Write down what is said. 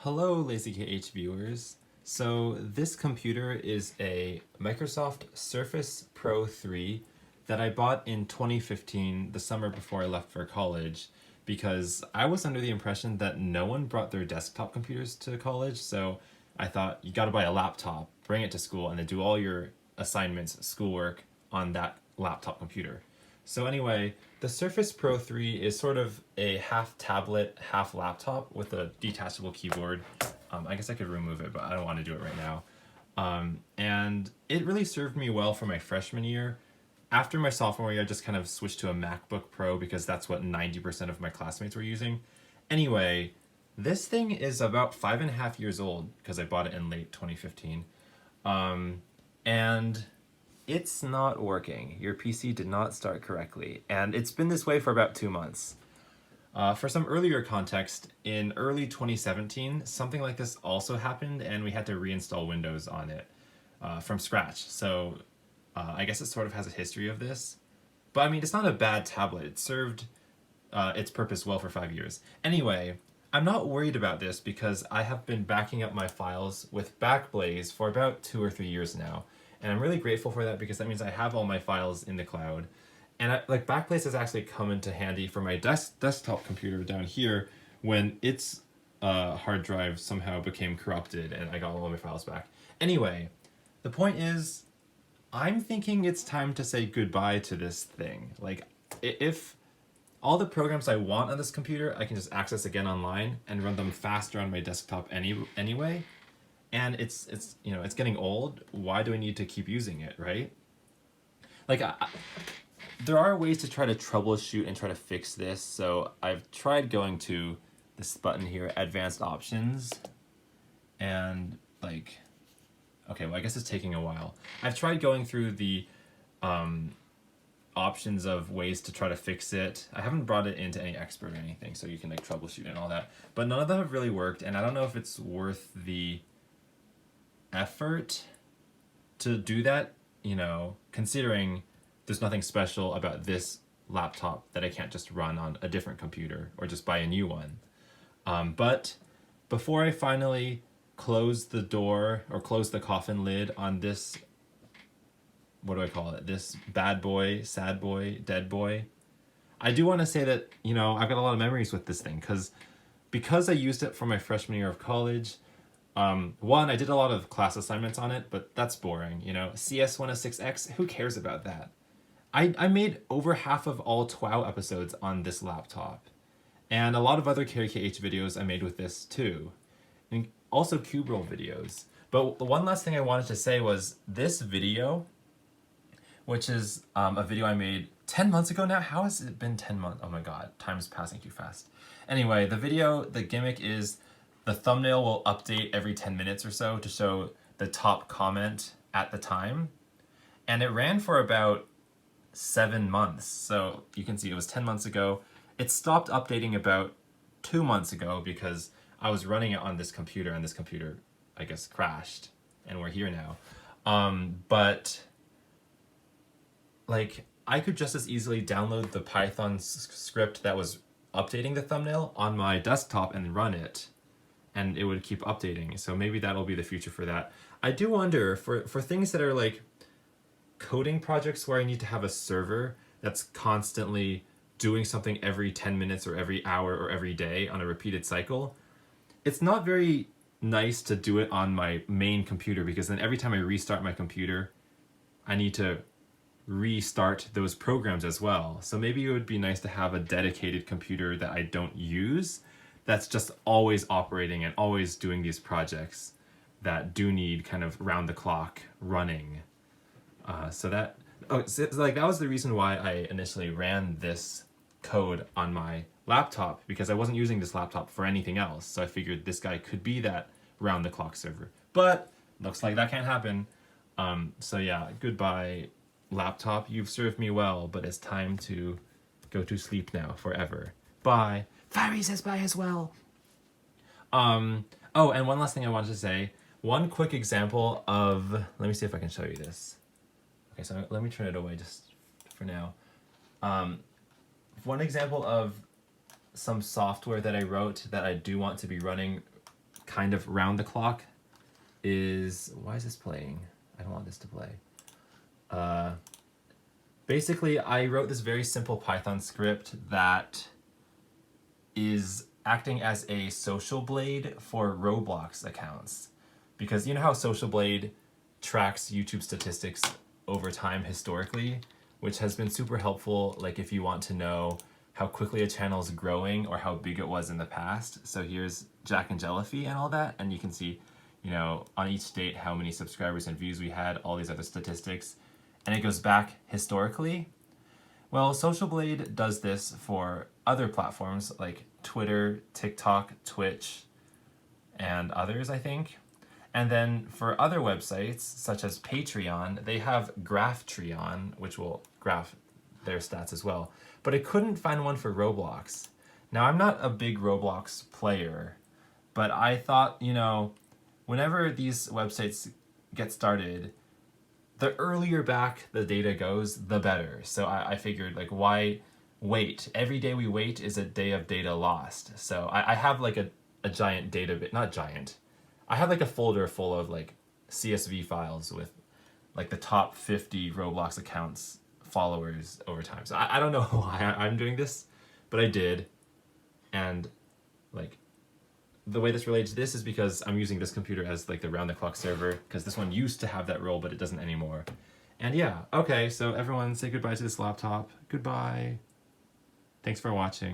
Hello, LazyKH viewers. So this computer is a Microsoft Surface Pro 3 that I bought in 2015, the summer before I left for college, because I was under the impression that no one brought their desktop computers to college, so I thought you gotta buy a laptop, bring it to school, and then do all your assignments, schoolwork on that laptop computer. So anyway, the Surface Pro 3 is sort of a half tablet, half laptop with a detachable keyboard. I guess I could remove it, but I don't want to do it right now. And it really served me well for my freshman year. After my sophomore year, I just kind of switched to a MacBook Pro because that's what 90% of my classmates were using. Anyway, this thing is about 5.5 years old because I bought it in late 2015. And it's not working. Your PC did not start correctly, and it's been this way for about 2 months. For some earlier context, in early 2017, something like this also happened, and we had to reinstall Windows on it from scratch. So I guess it sort of has a history of this. But I mean, it's not a bad tablet. It served its purpose well for 5 years. Anyway, I'm not worried about this because I have been backing up my files with Backblaze for about 2 or 3 years now. And I'm really grateful for that because that means I have all my files in the cloud. And Backblaze has actually come into handy for my desktop computer down here when its hard drive somehow became corrupted and I got all of my files back. Anyway, the point is, I'm thinking it's time to say goodbye to this thing. Like, if all the programs I want on this computer, I can just access again online and run them faster on my desktop anyway. And it's getting old. Why do I need to keep using it, right? Like, there are ways to try to troubleshoot and try to fix this. So I've tried going to this button here, Advanced Options, and okay, well, I guess it's taking a while. I've tried going through the options of ways to try to fix it. I haven't brought it into any expert or anything, so you can troubleshoot and all that. But none of them have really worked, and I don't know if it's worth the effort to do that, considering there's nothing special about this laptop that I can't just run on a different computer or just buy a new one. But before I finally close the door or close the coffin lid on this, what do I call it? This bad boy, sad boy, dead boy, I do want to say that, I've got a lot of memories with this thing because I used it for my freshman year of college. One, I did a lot of class assignments on it, but that's boring, CS106X, who cares about that? I made over half of all TWOW episodes on this laptop, and a lot of other KH videos I made with this too, and also Kuberl videos. But the one last thing I wanted to say was this video, which is a video I made 10 months ago now. How has it been 10 months? Oh my god, time's passing too fast. Anyway, the video, the gimmick is the thumbnail will update every 10 minutes or so to show the top comment at the time. And it ran for about 7 months. So you can see it was 10 months ago. It stopped updating about 2 months ago because I was running it on this computer and this computer, I guess, crashed. And we're here now. But I could just as easily download the Python script that was updating the thumbnail on my desktop and run it, and it would keep updating. So maybe that'll be the future for that. I do wonder, for things that are coding projects where I need to have a server that's constantly doing something every 10 minutes or every hour or every day on a repeated cycle, it's not very nice to do it on my main computer, because then every time I restart my computer, I need to restart those programs as well. So maybe it would be nice to have a dedicated computer that I don't use, that's just always operating and always doing these projects that do need kind of round the clock running. So that was the reason why I initially ran this code on my laptop, because I wasn't using this laptop for anything else. So I figured this guy could be that round the clock server, but looks like that can't happen. So yeah, goodbye laptop. You've served me well, but it's time to go to sleep now forever. Bye. Fairy says bye as well. Oh, and one last thing I wanted to say. One quick example of, let me see if I can show you this. Okay, so let me turn it away just for now. One example of some software that I wrote that I do want to be running kind of round the clock is, why is this playing? I don't want this to play. Basically, I wrote this very simple Python script that is acting as a social blade for Roblox accounts. Because you know how Social Blade tracks YouTube statistics over time historically, which has been super helpful, like if you want to know how quickly a channel is growing or how big it was in the past. So here's Jack and Jellyfy and all that, and you can see, you know, on each date how many subscribers and views we had, all these other statistics, and it goes back historically. Well, Social Blade does this for other platforms like Twitter, TikTok, Twitch, and others, I think. And then for other websites, such as Patreon, they have Graphtreon, which will graph their stats as well. But I couldn't find one for Roblox. Now, I'm not a big Roblox player, but I thought, you know, whenever these websites get started, the earlier back the data goes, the better. So I figured, like, why wait? Every day we wait is a day of data lost. So I have like a giant database, not giant. I have like a folder full of like CSV files with like the top 50 Roblox accounts followers over time. So I don't know why I'm doing this, but I did. And like the way this relates to this is because I'm using this computer as like the round the clock server, because this one used to have that role, but it doesn't anymore. And yeah, okay, so everyone say goodbye to this laptop. Goodbye. Thanks for watching.